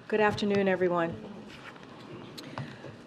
Good afternoon, everyone.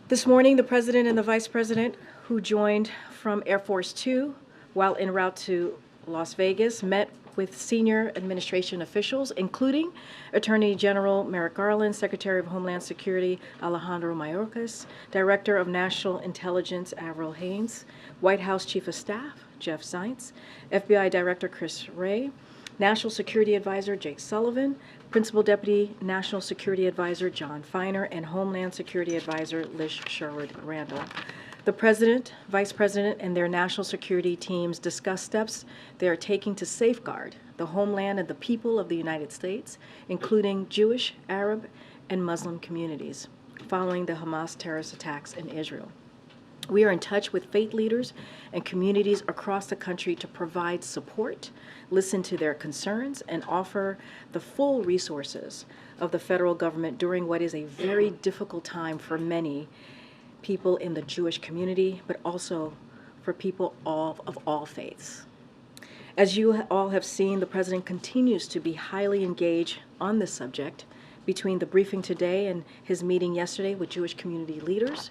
This morning, the President and the Vice President, who joined from Air Force Two while en route to Las Vegas, met with senior administration officials, including Attorney General Merrick Garland, Secretary of Homeland Security Alejandro Mayorkas, Director of National Intelligence Avril Haines, White House Chief of Staff Jeff Zients, FBI Director Chris Wray, National Security Advisor Jake Sullivan, Principal Deputy National Security Advisor John Feiner, and Homeland Security Advisor Liz Sherwood Randall. The President, Vice President, and their national security teams discussed steps they are taking to safeguard the homeland and the people of the United States, including Jewish, Arab, and Muslim communities, following the Hamas terrorist attacks in Israel. We are in touch with faith leaders and communities across the country to provide support, listen to their concerns, and offer the full resources of the federal government during what is a very difficult time for many people in the Jewish community, but also for people of all faiths. As you all have seen, the President continues to be highly engaged on this subject. Between the briefing today and his meeting yesterday with Jewish community leaders,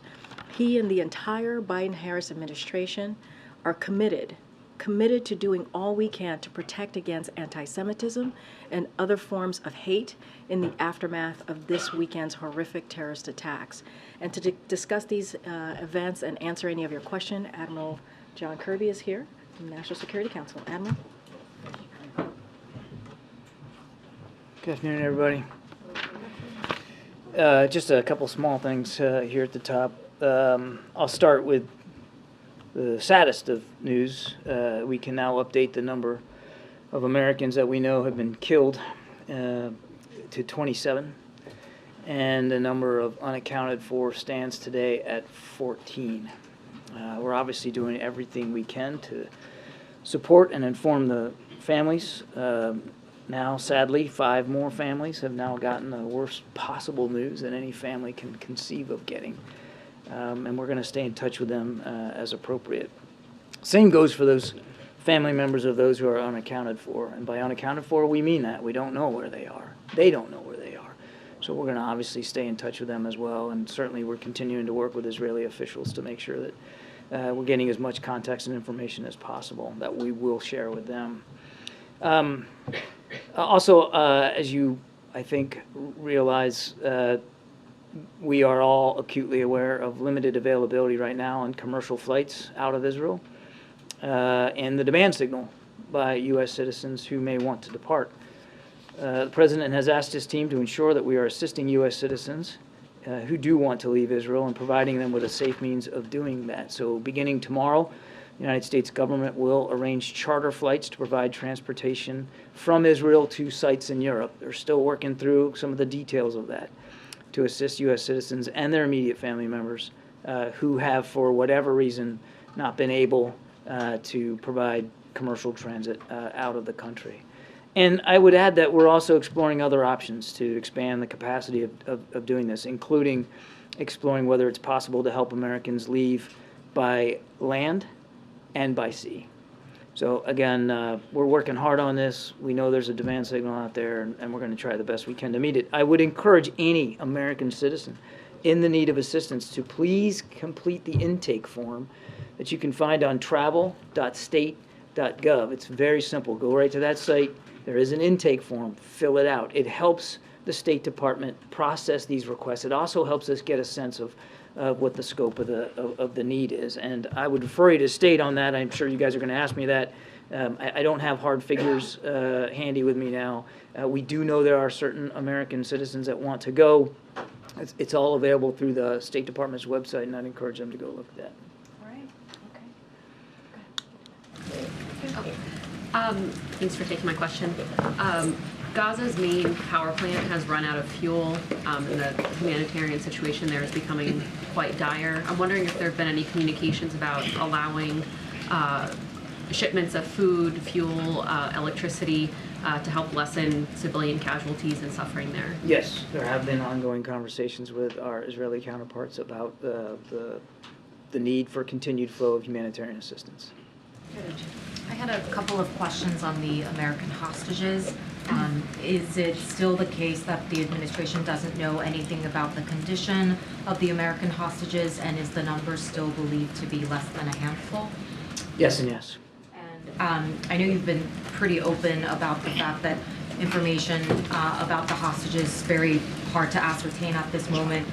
he and the entire Biden-Harris administration are committed to doing all we can to protect against anti-Semitism and other forms of hate in the aftermath of this weekend's horrific terrorist attacks. And to discuss these events and answer any of your questions, Admiral John Kirby is here from the National Security Council. Admiral. Good afternoon, everybody. Just a couple small things here at the top. I'll start with the saddest of news. We can now update the number of Americans that we know have been killed to 27, and the number of unaccounted for stands today at 14. We're obviously doing everything we can to support and inform the families. Now, sadly, 5 more families have now gotten the worst possible news that any family can conceive of getting. And we're going to stay in touch with them as appropriate. Same goes for those family members of those who are unaccounted for. And by unaccounted for, we mean that. We don't know where they are. They don't know where they are. So we're going to obviously stay in touch with them as well. And certainly we're continuing to work with Israeli officials to make sure that we're getting as much context and information as possible that we will share with them. Also, as you, I think, realize, we are all acutely aware of limited availability right now on commercial flights out of Israel and the demand signal by U.S. citizens who may want to depart. The President has asked his team to ensure that we are assisting U.S. citizens who do want to leave Israel and providing them with a safe means of doing that. So beginning tomorrow, the United States government will arrange charter flights to provide transportation from Israel to sites in Europe. They're still working through some of the details of that to assist U.S. citizens and their immediate family members who have, for whatever reason, not been able to provide commercial transit out of the country. And I would add that we're also exploring other options to expand the capacity of doing this, including exploring whether it's possible to help Americans leave by land and by sea. So again, we're working hard on this. We know there's a demand signal out there, and we're going to try the best we can to meet it. I would encourage any American citizen in the need of assistance to please complete the intake form that you can find on travel.state.gov. It's very simple. Go right to that site. There is an intake form. Fill it out. It helps the State Department process these requests. It also helps us get a sense of what the scope of the need is. And I would refer you to state on that. I'm sure you guys are going to ask me that. I don't have hard figures handy with me now. We do know there are certain American citizens that want to go. It's all available through the State Department's website, and I'd encourage them to go look at that. All right. Okay. Thanks for taking my question. Gaza's main power plant has run out of fuel, and the humanitarian situation there is becoming quite dire. I'm wondering if there have been any communications about allowing shipments of food, fuel, electricity to help lessen civilian casualties and suffering there. Yes, there have been ongoing conversations with our Israeli counterparts about the need for continued flow of humanitarian assistance. I had a couple of questions on the American hostages. Is it still the case that the administration doesn't know anything about the condition of the American hostages, and is the number still believed to be less than a handful? Yes and yes. And I know you've been pretty open about the fact that information about the hostages is very hard to ascertain at this moment.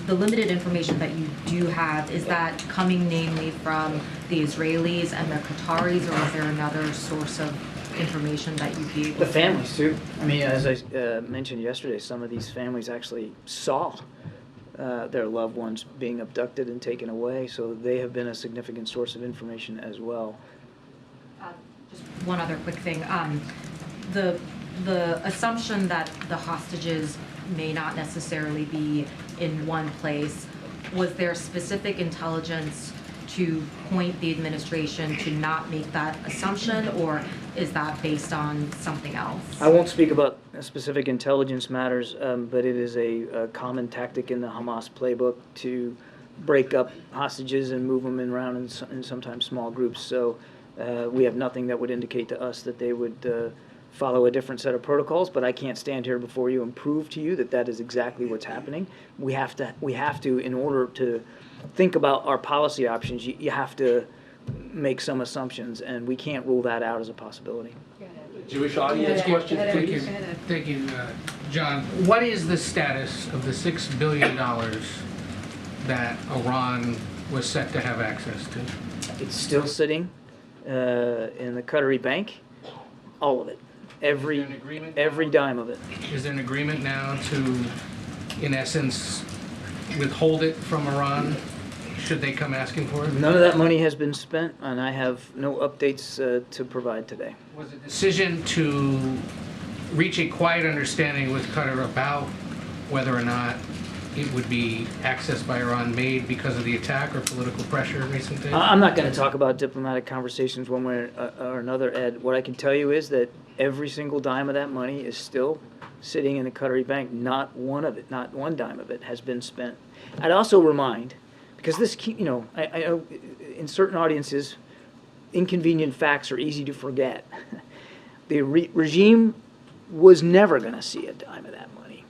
The limited information that you do have, is that coming namely from the Israelis and the Qataris, or is there another source of information that you'd be able The families too. I mean, as I mentioned yesterday, some of these families actually saw their loved ones being abducted and taken away, so they have been a significant source of information as well. Just one other quick thing. The assumption that the hostages may not necessarily be in one place, was there specific intelligence to point the administration to not make that assumption, or is that based on something else? I won't speak about specific intelligence matters, but it is a common tactic in the Hamas playbook to break up hostages and move them around in sometimes small groups. So we have nothing that would indicate to us that they would follow a different set of protocols, but I can't stand here before you and prove to you that that is exactly what's happening. We have to, in order to think about our policy options, you have to make some assumptions, and we can't rule that out as a possibility. Jewish audience question, please. Thank you, John. What is the status of the $6 billion that Iran was set to have access to? It's still sitting in the Qatari bank, all of it, every dime of it. Is there an agreement now to, in essence, withhold it from Iran should they come asking for it? None of that money has been spent, and I have no updates to provide today. Was the decision to reach a quiet understanding with Qatar about whether or not it would be accessed by Iran made because of the attack or political pressure in recent days? I'm not going to talk about diplomatic conversations one way or another, Ed. What I can tell you is that every single dime of that money is still sitting in the Qatari bank. Not one of it, not one dime of it has been spent. I'd also remind, because this, I know in certain audiences, inconvenient facts are easy to forget. The regime was never going to see a dime of that money.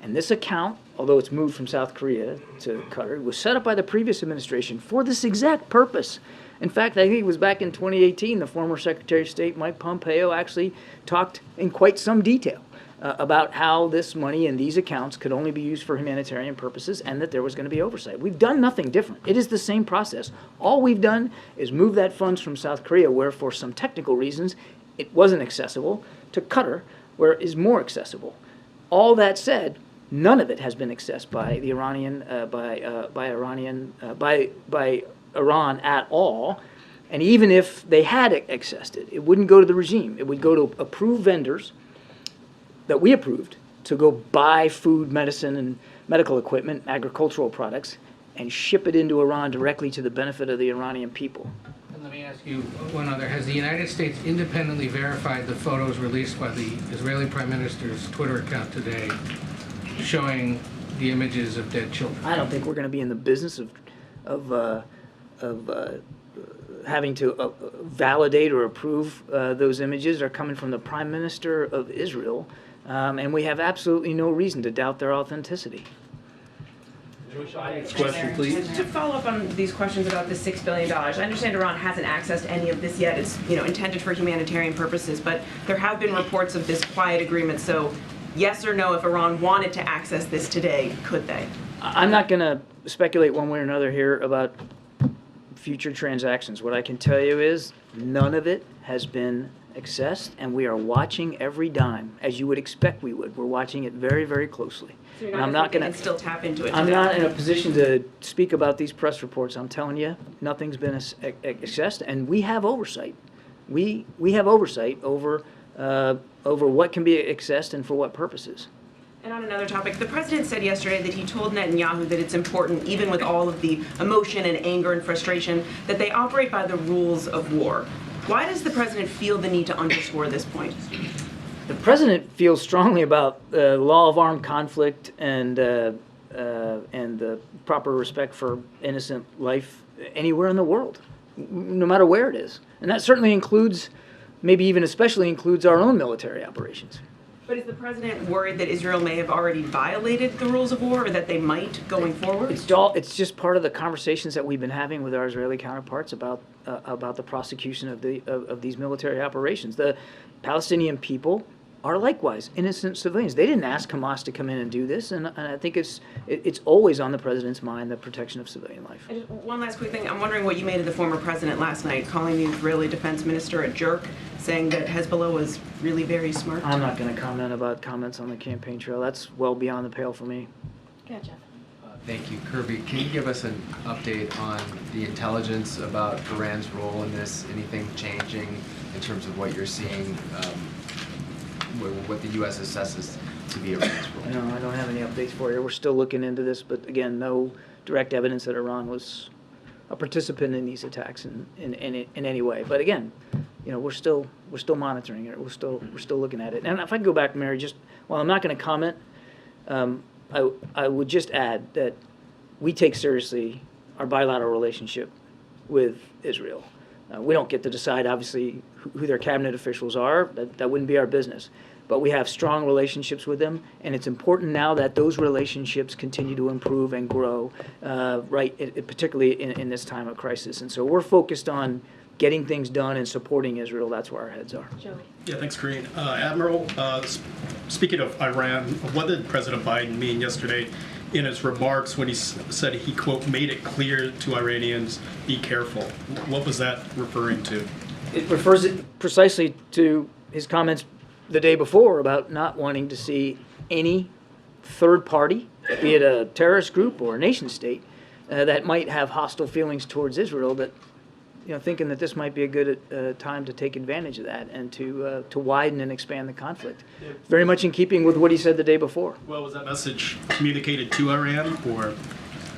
And this account, although it's moved from South Korea to Qatar, was set up by the previous administration for this exact purpose. In fact, I think it was back in 2018, the former Secretary of State, Mike Pompeo, actually talked in quite some detail about how this money in these accounts could only be used for humanitarian purposes and that there was going to be oversight. We've done nothing different. It is the same process. All we've done is move that funds from South Korea, where for some technical reasons it wasn't accessible, to Qatar, where it is more accessible. All that said, none of it has been accessed by the by Iran at all. And even if they had accessed it, it wouldn't go to the regime. It would go to approved vendors that we approved to go buy food, medicine, and medical equipment, agricultural products, and ship it into Iran directly to the benefit of the Iranian people. And let me ask you one other. Has the United States independently verified the photos released by the Israeli Prime Minister's Twitter account today showing the images of dead children? I don't think we're going to be in the business of having to validate or approve those images. Are coming from the Prime Minister of Israel, and we have absolutely no reason to doubt their authenticity. Jewish audience question, please. To follow up on these questions about the $6 billion, I understand Iran hasn't accessed any of this yet. It's intended for humanitarian purposes, but there have been reports of this quiet agreement. So, yes or no, if Iran wanted to access this today, could they? I'm not going to speculate one way or another here about future transactions. What I can tell you is none of it has been accessed, and we are watching every dime, as you would expect we would. We're watching it very, very closely. So you're And I'm not going to still tap into it. I'm today? not in a position to speak about these press reports. I'm telling you, nothing's been accessed, and we have oversight. We have oversight over what can be accessed and for what purposes. And on another topic, the president said yesterday that he told Netanyahu that it's important, even with all of the emotion and anger and frustration, that they operate by the rules of war. Why does the president feel the need to underscore this point? The president feels strongly about the law of armed conflict and the proper respect for innocent life anywhere in the world, no matter where it is. And that certainly includes, maybe even especially includes, our own military operations. But is the president worried that Israel may have already violated the rules of war, or that they might going forward? It's just part of the conversations that we've been having with our Israeli counterparts about the prosecution of these military operations. The Palestinian people are likewise innocent civilians. They didn't ask Hamas to come in and do this, and I think it's always on the president's mind, the protection of civilian life. And just one last quick thing. I'm wondering what you made of the former president last night, calling the Israeli defense minister a jerk, saying that Hezbollah was really very smart. I'm not going to comment about comments on the campaign trail. That's well beyond the pale for me. Gotcha. Thank you. Kirby, can you give us an update on the intelligence about Iran's role in this? Anything changing in terms of what you're seeing, what the U.S. assesses to be Iran's role? No, I don't have any updates for you. We're still looking into this, but again, no direct evidence that Iran was a participant in these attacks in any way. But again, we're still monitoring it. We're still looking at it. And if I can go back, Mary, just while I'm not going to comment, I would just add that we take seriously our bilateral relationship with Israel. We don't get to decide, obviously, who their cabinet officials are. That wouldn't be our business. But we have strong relationships with them, and it's important now that those relationships continue to improve and grow, particularly in this time of crisis. And so we're focused on getting things done and supporting Israel. That's where our heads are. Joey. Yeah, thanks, Karine. Admiral, speaking of Iran, what did President Biden mean yesterday in his remarks when he said he, quote, made it clear to Iranians, be careful? What was that referring to? It refers precisely to his comments the day before about not wanting to see any third party, be it a terrorist group or a nation state, that might have hostile feelings towards Israel, that thinking that this might be a good time to take advantage of that and to widen and expand the conflict. Very much in keeping with what he said the day before. Well, was that message communicated to Iran, or?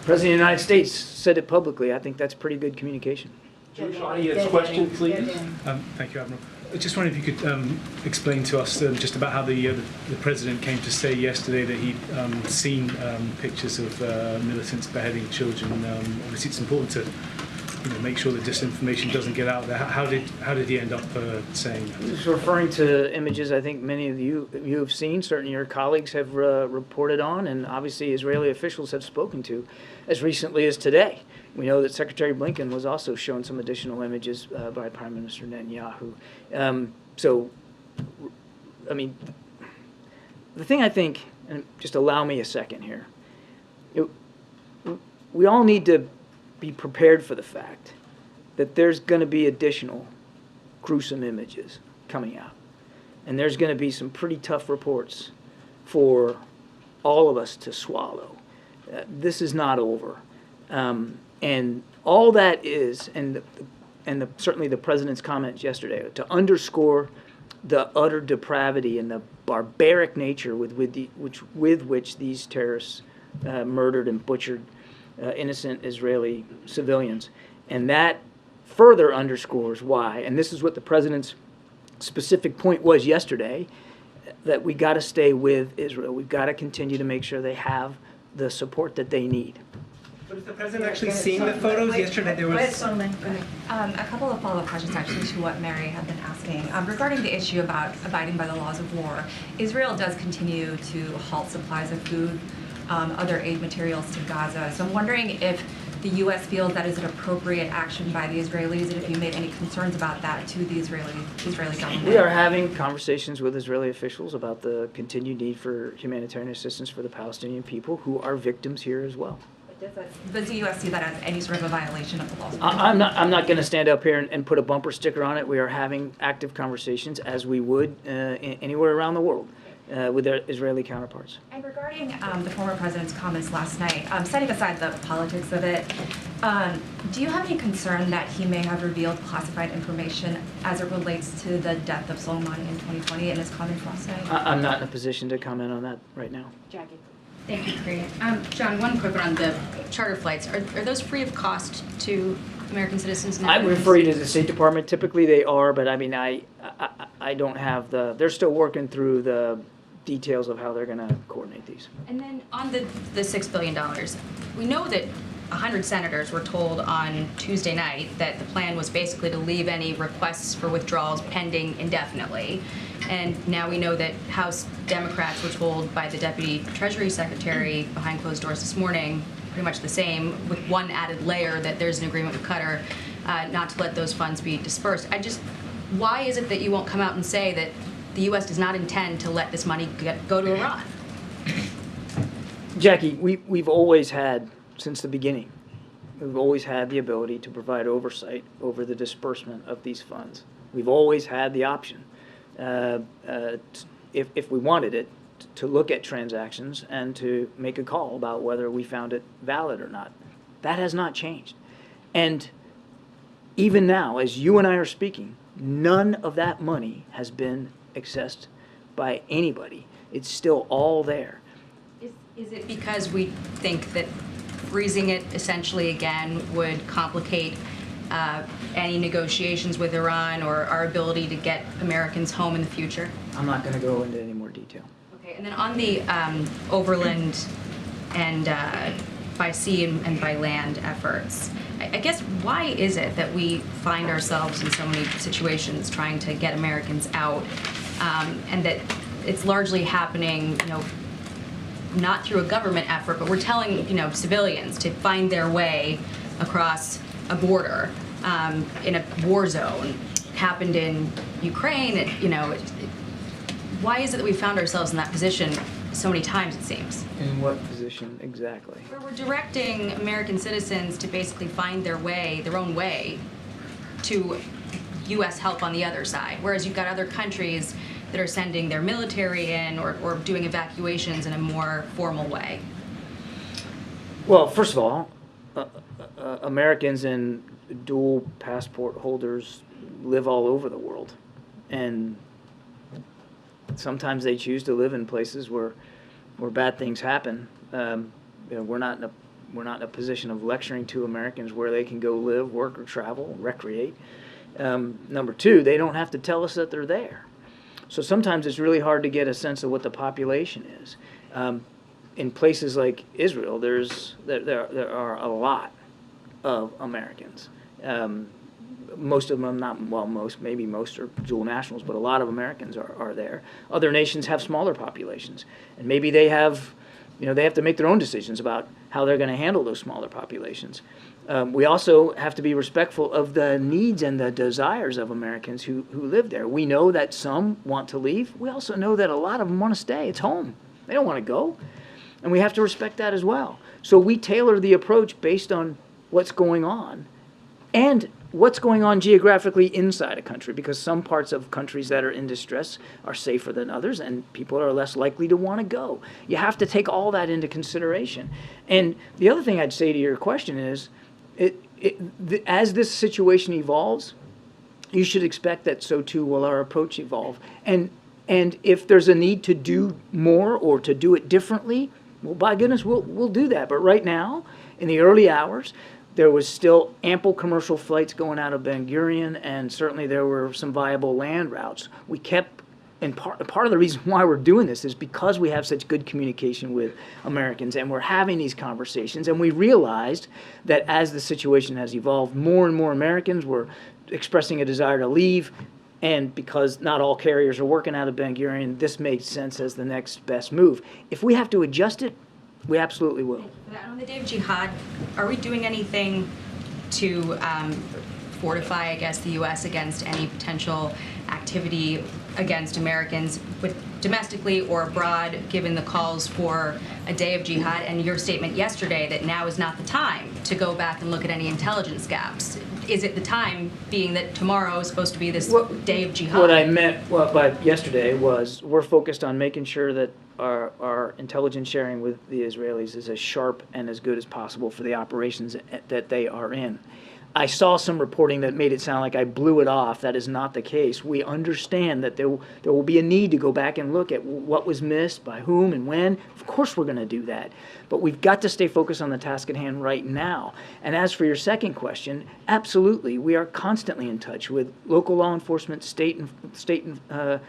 President of the United States said it publicly. I think that's pretty good communication. Jewish audience question, please. Thank you, Admiral. I just wondered if you could explain to us just about how the President came to say yesterday that he'd seen pictures of militants beheading children. Obviously, it's important to make sure that disinformation doesn't get out there. How did he end up saying that? He's referring to images I think many of you have seen, certainly your colleagues have reported on, and obviously Israeli officials have spoken to as recently as today. We know that Secretary Blinken was also shown some additional images by Prime Minister Netanyahu. The thing I think, and just allow me a second here, we all need to be prepared for the fact that there's going to be additional gruesome images coming out. And there's going to be some pretty tough reports for all of us to swallow. This is not over. And all that is, certainly the President's comments yesterday, to underscore the utter depravity and the barbaric nature with which these terrorists murdered and butchered innocent Israeli civilians. And that further underscores why, and this is what the President's specific point was yesterday, that we got to stay with Israel. We've got to continue to make sure they have the support that they need. But is the President actually seeing the photos? Yesterday there was... A couple of follow-up questions actually to what Mary had been asking. Regarding the issue about abiding by the laws of war, Israel does continue to halt supplies of food, other aid materials to Gaza. So I'm wondering if the U.S. feels that is an appropriate action by the Israelis, and if you made any concerns about that to the Israeli government. We are having conversations with Israeli officials about the continued need for humanitarian assistance for the Palestinian people who are victims here as well. Does the U.S. see that as any sort of a violation of the laws? I'm not going to stand up here and put a bumper sticker on it. We are having active conversations, as we would anywhere around the world, with their Israeli counterparts. And regarding the former president's comments last night, setting aside the politics of it, do you have any concern that he may have revealed classified information as it relates to the death of Soleimani in 2020 in his comments last night? I'm not in a position to comment on that right now. Jackie. Thank you, Karine. John, one quick one on the charter flights. Are those free of cost to American citizens? I would refer you to the State Department. Typically they are, but I mean, I don't have they're still working through the details of how they're going to coordinate these. And then on the $6 billion, we know that 100 senators were told on Tuesday night that the plan was basically to leave any requests for withdrawals pending indefinitely. And now we know that House Democrats were told by the Deputy Treasury Secretary behind closed doors this morning, pretty much the same, with one added layer, that there's an agreement with Qatar not to let those funds be dispersed. Why is it that you won't come out and say that the U.S. does not intend to let this money go to Iran? Jackie, we've always had, since the beginning, we've always had the ability to provide oversight over the disbursement of these funds. We've always had the option, if we wanted it, to look at transactions and to make a call about whether we found it valid or not. That has not changed. And even now, as you and I are speaking, none of that money has been accessed by anybody. It's still all there. Is it because we think that freezing it essentially again would complicate any negotiations with Iran or our ability to get Americans home in the future? I'm not going to go into any more detail. Okay, and then on the overland and by sea and by land efforts, I guess why is it that we find ourselves in so many situations trying to get Americans out, and that it's largely happening, not through a government effort, but we're telling, civilians to find their way across a border in a war zone. It happened in Ukraine. Why is it that we found ourselves in that position so many times, it seems? In what position exactly? Where we're directing American citizens to basically find their own way to U.S. help on the other side, whereas you've got other countries that are sending their military in or doing evacuations in a more formal way. Well, first of all, Americans and dual passport holders live all over the world, and sometimes they choose to live in places where bad things happen. We're not in a position of lecturing to Americans where they can go live, work, or travel, recreate. Number two, they don't have to tell us that they're there. So sometimes it's really hard to get a sense of what the population is. In places like Israel, there are a lot of Americans. Most of them, maybe most are dual nationals, but a lot of Americans are there. Other nations have smaller populations, and maybe they have to make their own decisions about how they're going to handle those smaller populations. We also have to be respectful of the needs and the desires of Americans who live there. We know that some want to leave. We also know that a lot of them want to stay. It's home. They don't want to go. And we have to respect that as well. So we tailor the approach based on what's going on and what's going on geographically inside a country, because some parts of countries that are in distress are safer than others, and people are less likely to want to go. You have to take all that into consideration. And the other thing I'd say to your question is, as this situation evolves, you should expect that so too will our approach evolve. And if there's a need to do more or to do it differently, well, by goodness, we'll do that. But right now, in the early hours, there was still ample commercial flights going out of Ben Gurion, and certainly there were some viable land routes. We kept, and part of the reason why we're doing this is because we have such good communication with Americans, and we're having these conversations, and we realized that as the situation has evolved, more and more Americans were expressing a desire to leave, and because not all carriers are working out of Ben Gurion, this made sense as the next best move. If we have to adjust it, we absolutely will. On the day of jihad, are we doing anything to fortify, I guess, the U.S. against any potential activity against Americans, domestically or abroad, given the calls for a day of jihad and your statement yesterday that now is not the time to go back and look at any intelligence gaps? Is it the time, being that tomorrow is supposed to be this day of jihad? What I meant by yesterday was we're focused on making sure that our intelligence sharing with the Israelis is as sharp and as good as possible for the operations that they are in. I saw some reporting that made it sound like I blew it off. That is not the case. We understand that there will be a need to go back and look at what was missed, by whom and when. Of course we're going to do that. But we've got to stay focused on the task at hand right now. And as for your second question, absolutely. We are constantly in touch with local law enforcement, state and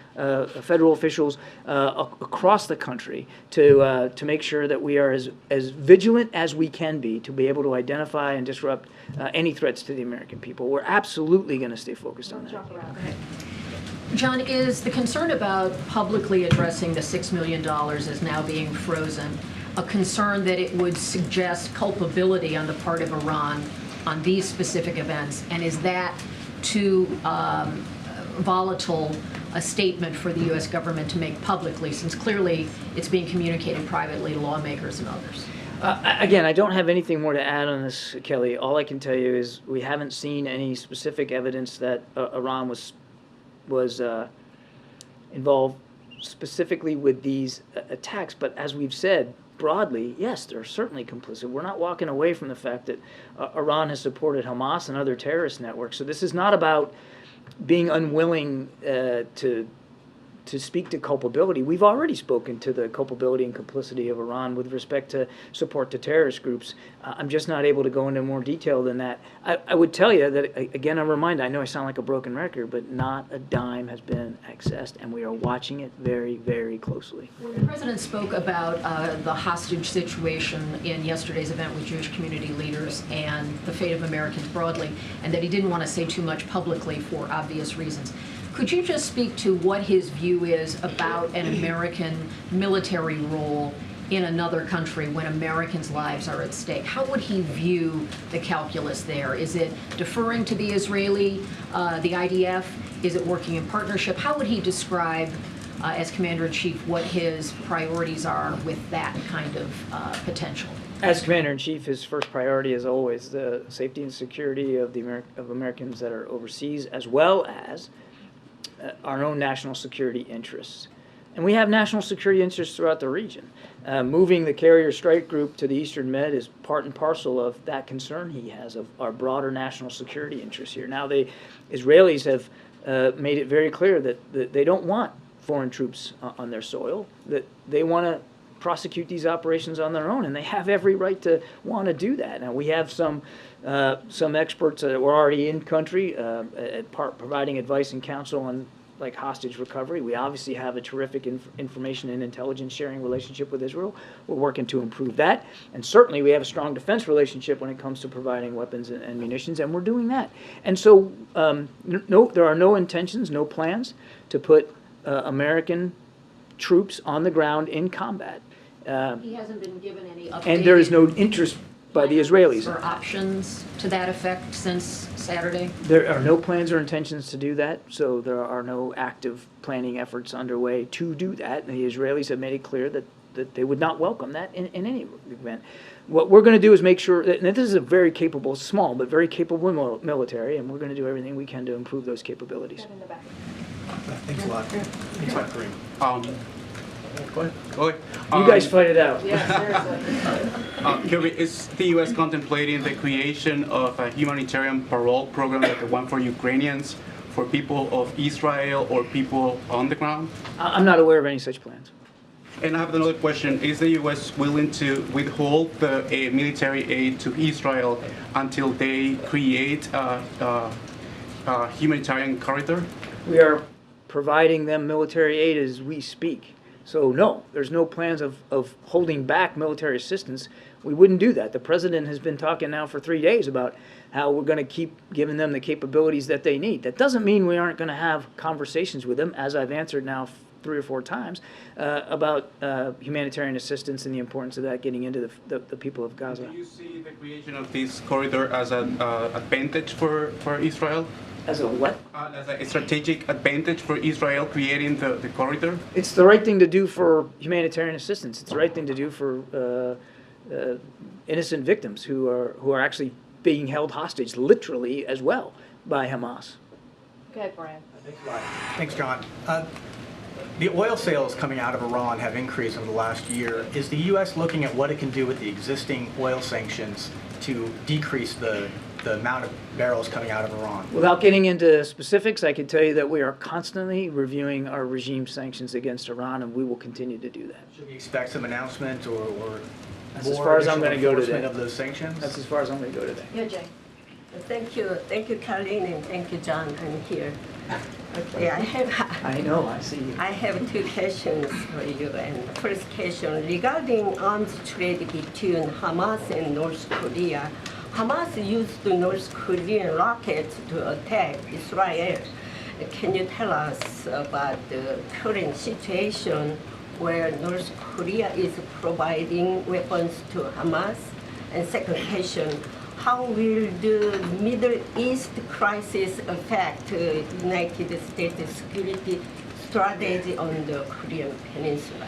federal officials across the country to make sure that we are as vigilant as we can be to be able to identify and disrupt any threats to the American people. We're absolutely going to stay focused on that. John, is the concern about publicly addressing the $6 million as now being frozen a concern that it would suggest culpability on the part of Iran on these specific events? And is that too volatile a statement for the U.S. government to make publicly, since clearly it's being communicated privately to lawmakers and others? Again, I don't have anything more to add on this, Kelly. All I can tell you is we haven't seen any specific evidence that Iran was involved specifically with these attacks. But as we've said, broadly, yes, they're certainly complicit. We're not walking away from the fact that Iran has supported Hamas and other terrorist networks. So this is not about being unwilling to speak to culpability. We've already spoken to the culpability and complicity of Iran with respect to support to terrorist groups. I'm just not able to go into more detail than that. I would tell you that, again, I'm reminded, I know I sound like a broken record, but not a dime has been accessed, and we are watching it very, very closely. When the president spoke about the hostage situation in yesterday's event with Jewish community leaders and the fate of Americans broadly, and that he didn't want to say too much publicly for obvious reasons, could you just speak to what his view is about an American military role in another country when Americans' lives are at stake? How would he view the calculus there? Is it deferring to the Israeli, the IDF? Is it working in partnership? How would he describe, as Commander-in-Chief, what his priorities are with that kind of potential? As Commander-in-Chief, his first priority is always the safety and security of Americans that are overseas, as well as our own national security interests. And we have national security interests throughout the region. Moving the carrier strike group to the Eastern Med is part and parcel of that concern he has of our broader national security interests here. Now, the Israelis have made it very clear that they don't want foreign troops on their soil, that they want to prosecute these operations on their own, and they have every right to want to do that. Now, we have some experts that were already in country providing advice and counsel on like hostage recovery. We obviously have a terrific information and intelligence sharing relationship with Israel. We're working to improve that. And certainly we have a strong defense relationship when it comes to providing weapons and munitions, and we're doing that. And so there are no intentions, no plans to put American troops on the ground in combat. He hasn't been given any updated And there is no interest by the Israelis. or options to that effect since Saturday? There are no plans or intentions to do that, so there are no active planning efforts underway to do that. The Israelis have made it clear that they would not welcome that in any event. What we're going to do is make sure that, and this is a very capable, small, but very capable military, and we're going to do everything we can to improve those capabilities. Thanks a lot. Thanks a lot, Karine. Go ahead. You guys fight it out. Kirby, is the U.S. contemplating the creation of a humanitarian parole program like the one for Ukrainians, for people of Israel or people on the ground? I'm not aware of any such plans. And I have another question. Is the U.S. willing to withhold the military aid to Israel until they create a humanitarian corridor? We are providing them military aid as we speak. So no, there's no plans of holding back military assistance. We wouldn't do that. The president has been talking now for 3 days about how we're going to keep giving them the capabilities that they need. That doesn't mean we aren't going to have conversations with them, as I've answered now 3 or 4 times, about humanitarian assistance and the importance of that getting into the people of Gaza. Do you see the creation of this corridor as an advantage for Israel? As a what? As a strategic advantage for Israel creating the corridor? It's the right thing to do for humanitarian assistance. It's the right thing to do for innocent victims who are actually being held hostage, literally as well, by Hamas. Go ahead, Brian. Thanks, John. The oil sales coming out of Iran have increased over the last year. Is the U.S. looking at what it can do with the existing oil sanctions to decrease the amount of barrels coming out of Iran? Without getting into specifics, I can tell you that we are constantly reviewing our regime sanctions against Iran, and we will continue to do that. Should we expect some announcement or That's as far as I'm going to go today. Of those sanctions? That's as far as I'm going to go today. Yeah, Jay. Thank you, Karine, and thank you, John. I'm here. Okay, I know, I see you. I have 2 questions for you. And first question regarding arms trade between Hamas and North Korea. Hamas used the North Korean rockets to attack Israel. Can you tell us about the current situation where North Korea is providing weapons to Hamas? And second question, how will the Middle East crisis affect United States security strategy on the Korean Peninsula?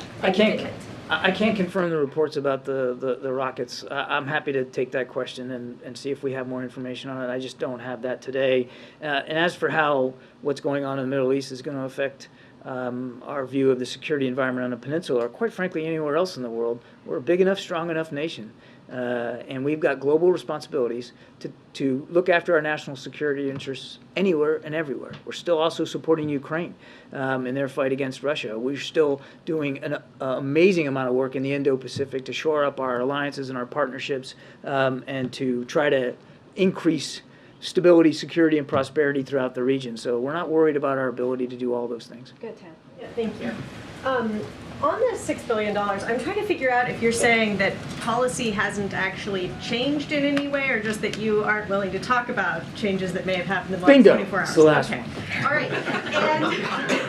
I can't confirm the reports about the rockets. I'm happy to take that question and see if we have more information on it. I just don't have that today. And as for how what's going on in the Middle East is going to affect our view of the security environment on the peninsula, or quite frankly anywhere else in the world, we're a big enough, strong enough nation. And we've got global responsibilities to look after our national security interests anywhere and everywhere. We're still also supporting Ukraine in their fight against Russia. We're still doing an amazing amount of work in the Indo-Pacific to shore up our alliances and our partnerships and to try to increase stability, security, and prosperity throughout the region. So we're not worried about our ability to do all those things. Good, Tam. Yeah, thank you. On the $6 billion, I'm trying to figure out if you're saying that policy hasn't actually changed in any way, or just that you aren't willing to talk about changes that may have happened in the last Bingo. 24 hours. It's the last Okay. one. All right.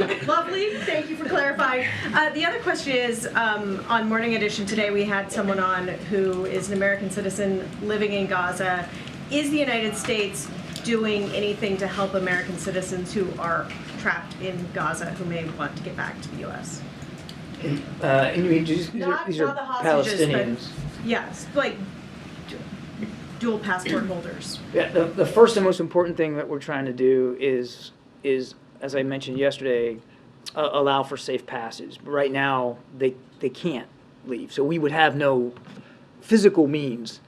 And lovely. Thank you for clarifying. The other question is, on Morning Edition today, we had someone on who is an American citizen living in Gaza. Is the United States doing anything to help American citizens who are trapped in Gaza who may want to get back to the U.S.? And you mean these Not are the hostages, Palestinians. but yes, like dual passport holders. Yeah, the first and most important thing that we're trying to do is as I mentioned yesterday, allow for safe passage. Right now, they can't leave, so we would have no physical means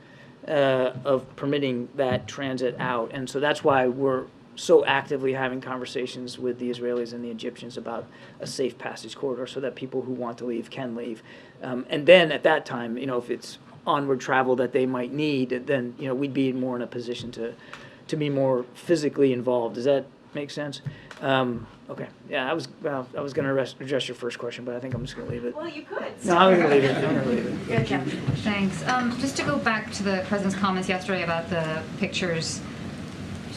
of permitting that transit out, and so that's why we're so actively having conversations with the Israelis and the Egyptians about a safe passage corridor so that people who want to leave can leave. And then at that time, if it's onward travel that they might need, then, we'd be more in a position to be more physically involved. Does that make sense? Okay. Yeah, I was going to address your first question, but I think I'm just going to leave it. Well, you could. No, I'm going to leave it. Good, Kim. Thanks. Just to go back to the president's comments yesterday about the pictures,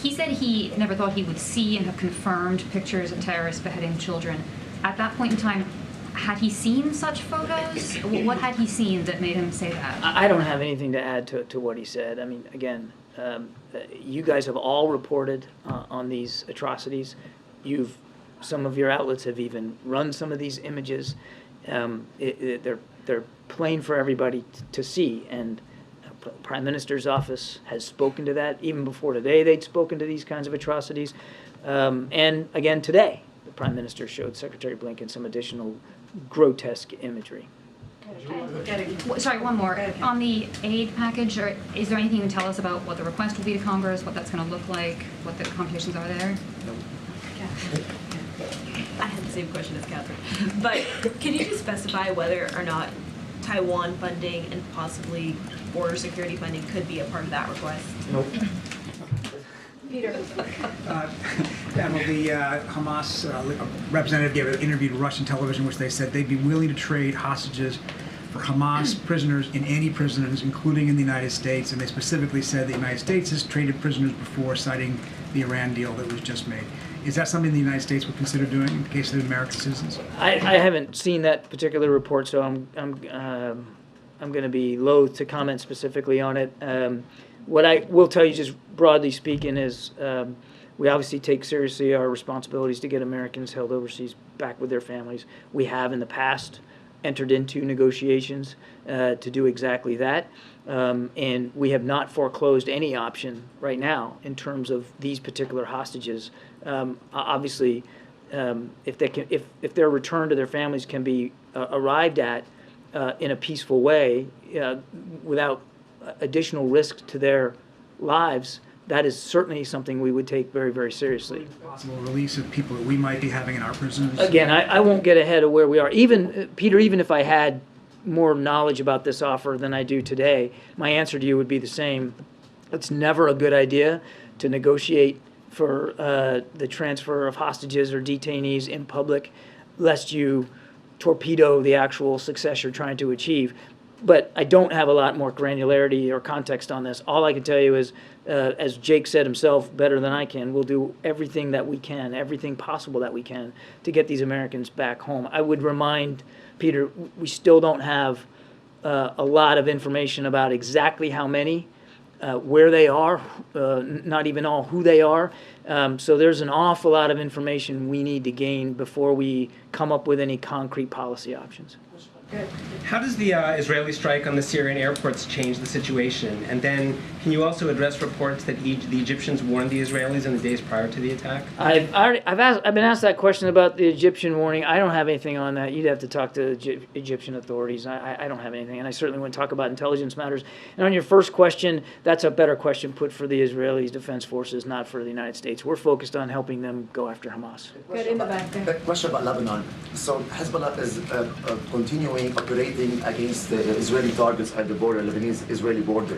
he said he never thought he would see and have confirmed pictures of terrorists beheading children. At that point in time, had he seen such photos? What had he seen that made him say that? I don't have anything to add to what he said. I mean, again, you guys have all reported on these atrocities. Some of your outlets have even run some of these images. They're plain for everybody to see, and the Prime Minister's office has spoken to that. Even before today, they'd spoken to these kinds of atrocities. And again, today, the Prime Minister showed Secretary Blinken some additional grotesque imagery. Sorry, one more. On the aid package, is there anything you can tell us about what the request will be to Congress, what that's going to look like, what the conversations are there? I had the same question as Catherine. But can you just specify whether or not Taiwan funding and possibly border security funding could be a part of that request? Nope. Peter. Admiral, the Hamas representative gave an interview to Russian television, which they said they'd be willing to trade hostages for Hamas prisoners in any prisoners, including in the United States. And they specifically said the United States has traded prisoners before, citing the Iran deal that was just made. Is that something the United States would consider doing in the case of American citizens? I haven't seen that particular report, so I'm going to be loath to comment specifically on it. What I will tell you, just broadly speaking, is we obviously take seriously our responsibilities to get Americans held overseas back with their families. We have in the past entered into negotiations to do exactly that, and we have not foreclosed any option right now in terms of these particular hostages. Obviously, if their return to their families can be arrived at in a peaceful way without additional risk to their lives, that is certainly something we would take very, very seriously. Possible release of people that we might be having in our prisons? Again, I won't get ahead of where we are. Peter, even if I had more knowledge about this offer than I do today, my answer to you would be the same. It's never a good idea to negotiate for the transfer of hostages or detainees in public, lest you torpedo the actual success you're trying to achieve. But I don't have a lot more granularity or context on this. All I can tell you is, as Jake said himself better than I can, we'll do everything that we can, everything possible that we can to get these Americans back home. I would remind Peter, we still don't have a lot of information about exactly how many, where they are, not even all who they are. So there's an awful lot of information we need to gain before we come up with any concrete policy options. How does the Israeli strike on the Syrian airports change the situation? And then, can you also address reports that the Egyptians warned the Israelis in the days prior to the attack? I've been asked that question about the Egyptian warning. I don't have anything on that. You'd have to talk to Egyptian authorities. I don't have anything, and I certainly wouldn't talk about intelligence matters. And on your first question, that's a better question put for the Israelis' defense forces, not for the United States. We're focused on helping them go after Hamas. Good, in the back there. A question about Lebanon. So Hezbollah is continuing operating against the Israeli targets at the border, Lebanese-Israeli border.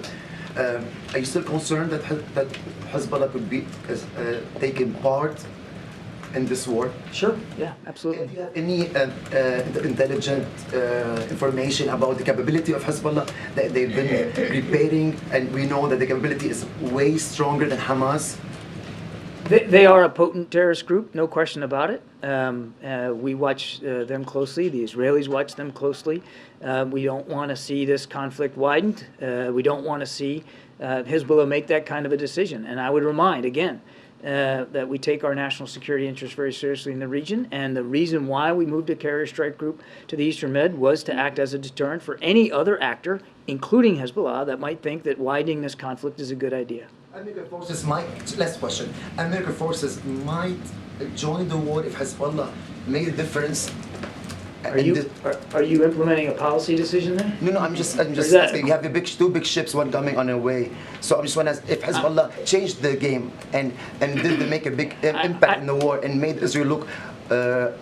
Are you still concerned that Hezbollah could be taking part in this war? Sure, yeah, absolutely. Do you have any intelligent information about the capability of Hezbollah that they've been preparing, and we know that the capability is way stronger than Hamas? They are a potent terrorist group, no question about it. We watch them closely. The Israelis watch them closely. We don't want to see this conflict widened. We don't want to see Hezbollah make that kind of a decision. And I would remind, again, that we take our national security interests very seriously in the region. And the reason why we moved a carrier strike group to the Eastern Med was to act as a deterrent for any other actor, including Hezbollah, that might think that widening this conflict is a good idea. American forces might, last question, American forces might join the war if Hezbollah made a difference. Are you implementing a policy decision there? No, I'm just asking. We have two big ships, one coming on our way. So I'm just wondering if Hezbollah changed the game and did they make a big impact in the war and made Israel look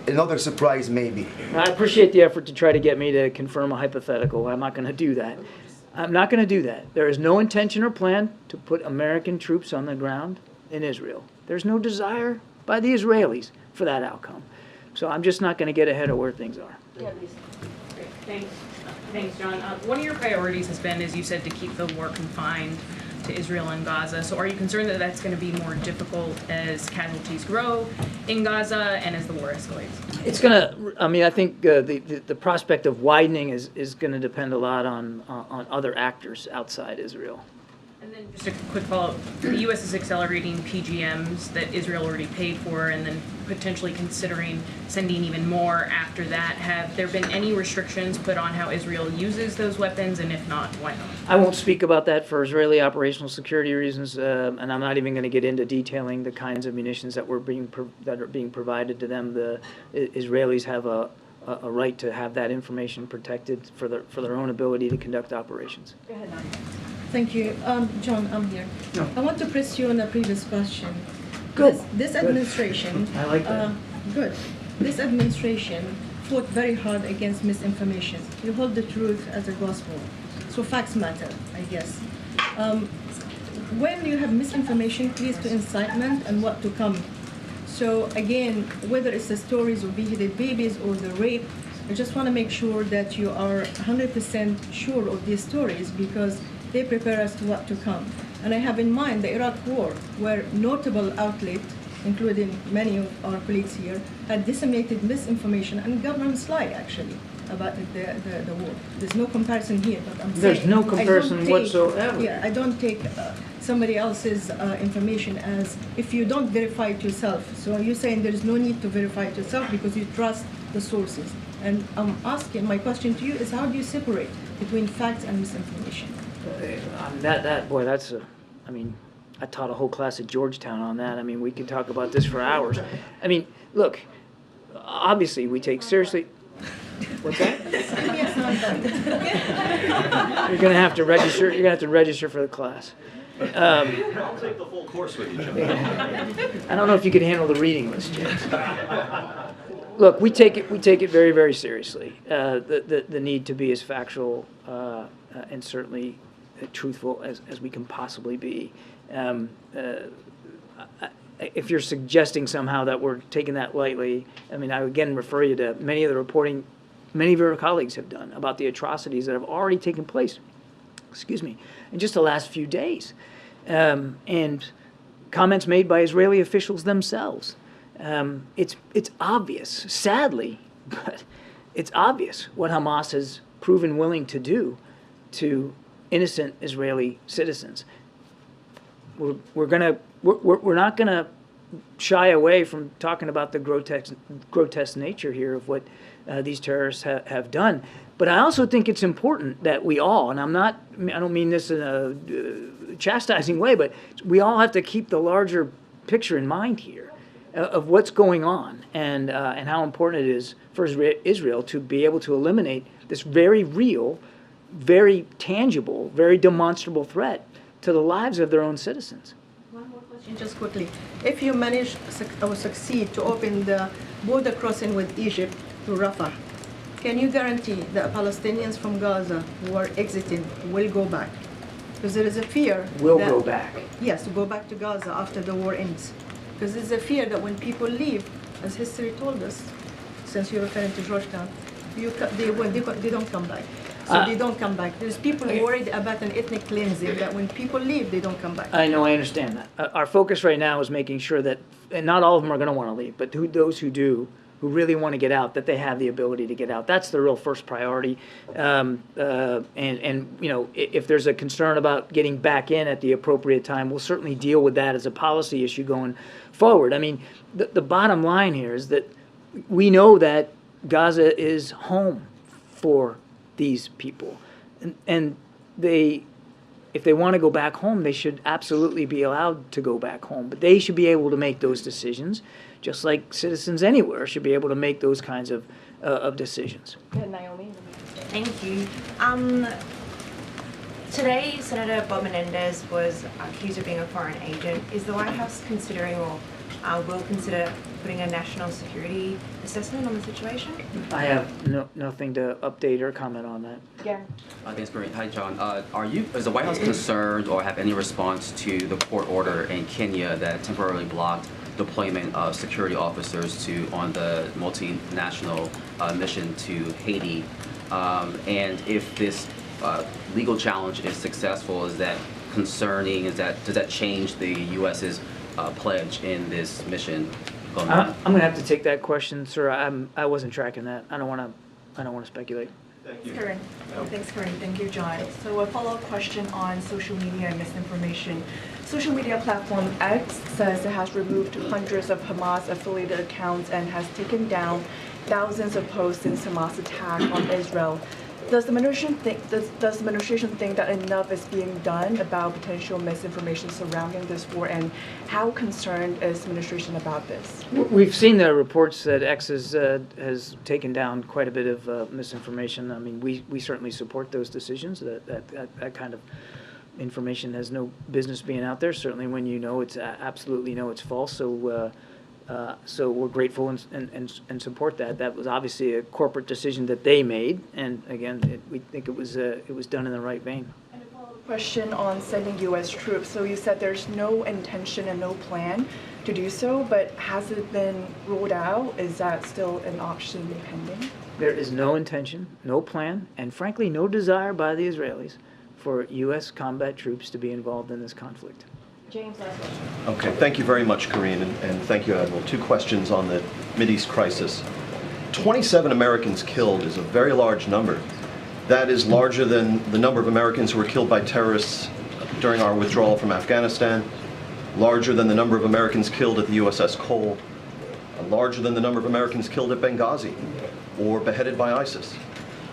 another surprise maybe. I appreciate the effort to try to get me to confirm a hypothetical. I'm not going to do that. I'm not going to do that. There is no intention or plan to put American troops on the ground in Israel. There's no desire by the Israelis for that outcome. So I'm just not going to get ahead of where things are. Great. Thanks, John. One of your priorities has been, as you said, to keep the war confined to Israel and Gaza. So are you concerned that that's going to be more difficult as casualties grow in Gaza and as the war escalates? It's going to, I think the prospect of widening is going to depend a lot on other actors outside Israel. And then just a quick follow-up. The U.S. is accelerating PGMs that Israel already paid for and then potentially considering sending even more after that. Have there been any restrictions put on how Israel uses those weapons, and if not, why not? I won't speak about that for Israeli operational security reasons, and I'm not even going to get into detailing the kinds of munitions that are being provided to them. The Israelis have a right to have that information protected for their own ability to conduct operations. Go ahead, Nadia. Thank you. John, I'm here. No. I want to press you on the previous question. Good. This administration... I like that. Good. This administration fought very hard against misinformation. You hold the truth as a gospel. So facts matter, I guess. When you have misinformation, it leads to incitement and what to come. So again, whether it's the stories of beheaded babies or the rape, I just want to make sure that you are 100% sure of these stories because they prepare us to what to come. And I have in mind the Iraq War, where notable outlets, including many of our colleagues here, had disseminated misinformation and governments lie, actually, about the war. There's no comparison here, but I'm saying... There's no comparison whatsoever. Yeah, I don't take somebody else's information as if you don't verify it yourself. So you're saying there's no need to verify it yourself because you trust the sources. And I'm asking, my question to you is how do you separate between facts and misinformation? I taught a whole class at Georgetown on that. I mean, we could talk about this for hours. I mean, look, obviously we take seriously. What's that? You're gonna have to register. You're gonna have to register for the class. I'll take the full course with you, Jim. I don't know if you could handle the reading list, James. Look, we take it very, very seriously. The need to be as factual and certainly truthful as we can possibly be. If you're suggesting somehow that we're taking that lightly, I mean, I again refer you to many of the reporting many of your colleagues have done, about the atrocities that have already taken place, in just the last few days. And comments made by Israeli officials themselves. It's obvious, sadly, but it's obvious what Hamas has proven willing to do to innocent Israeli citizens. We're not gonna shy away from talking about the grotesque nature here of what these terrorists have done. But I also think it's important that we all, and I don't mean this in a chastising way, but we all have to keep the larger picture in mind here of what's going on and how important it is for Israel to be able to eliminate this very real, very tangible, very demonstrable threat to the lives of their own citizens. One more question, just quickly. If you manage or succeed to open the border crossing with Egypt to Rafah, can you guarantee that Palestinians from Gaza who are exiting will go back? Because there is a fear Go back. Yes, to go back to Gaza after the war ends. Because there's a fear that when people leave, as history told us, since you're referring to Georgetown, they don't come back. So they don't come back. There's people worried about an ethnic cleansing, that when people leave, they don't come back. I know, I understand that. Our focus right now is making sure that, and not all of them are going to want to leave, but those who do, who really want to get out, that they have the ability to get out. That's the real first priority. And you know, if there's a concern about getting back in at the appropriate time, we'll certainly deal with that as a policy issue going forward. I mean, the bottom line here is that we know that Gaza is home for these people, and if they want to go back home, they should absolutely be allowed to go back home. But they should be able to make those decisions, just like citizens anywhere should be able to make those kinds of decisions. Naomi. Thank you. Today, Senator Bob Menendez was accused of being a foreign agent. Is the White House considering or will consider putting a national security assessment on the situation? I have nothing to update or comment on that. Yeah. Thanks, Karine. Hi, John. Is the White House concerned or have any response to the court order in Kenya that temporarily blocked deployment of security officers on the multinational mission to Haiti? And if this legal challenge is successful, is that concerning? Does that change the U.S.'s pledge in this mission? I'm going to have to take that question, sir. I wasn't tracking that. I don't want to speculate. Thanks, Karine. Thanks, Karine. Thank you, John. So a follow-up question on social media and misinformation. Social media platform X says it has removed hundreds of Hamas-affiliated accounts and has taken down thousands of posts since Hamas' attack on Israel. Does the administration think that enough is being done about potential misinformation surrounding this war, and how concerned is the administration about this? We've seen the reports that X has taken down quite a bit of misinformation. I mean, we certainly support those decisions. That kind of information has no business being out there. Certainly, when you know it's absolutely know it's false. So we're grateful and support that. That was obviously a corporate decision that they made, and again, we think it was done in the right vein. And a follow-up question on sending U.S. troops. So you said there's no intention and no plan to do so, but has it been ruled out? Is that still an option pending? There is no intention, no plan, and frankly, no desire by the Israelis for U.S. combat troops to be involved in this conflict. James, last question. Okay, thank you very much, Karine, and thank you, Admiral. 2 questions on the Mideast crisis. 27 Americans killed is a very large number. That is larger than the number of Americans who were killed by terrorists during our withdrawal from Afghanistan, larger than the number of Americans killed at the USS Cole, larger than the number of Americans killed at Benghazi or beheaded by ISIS.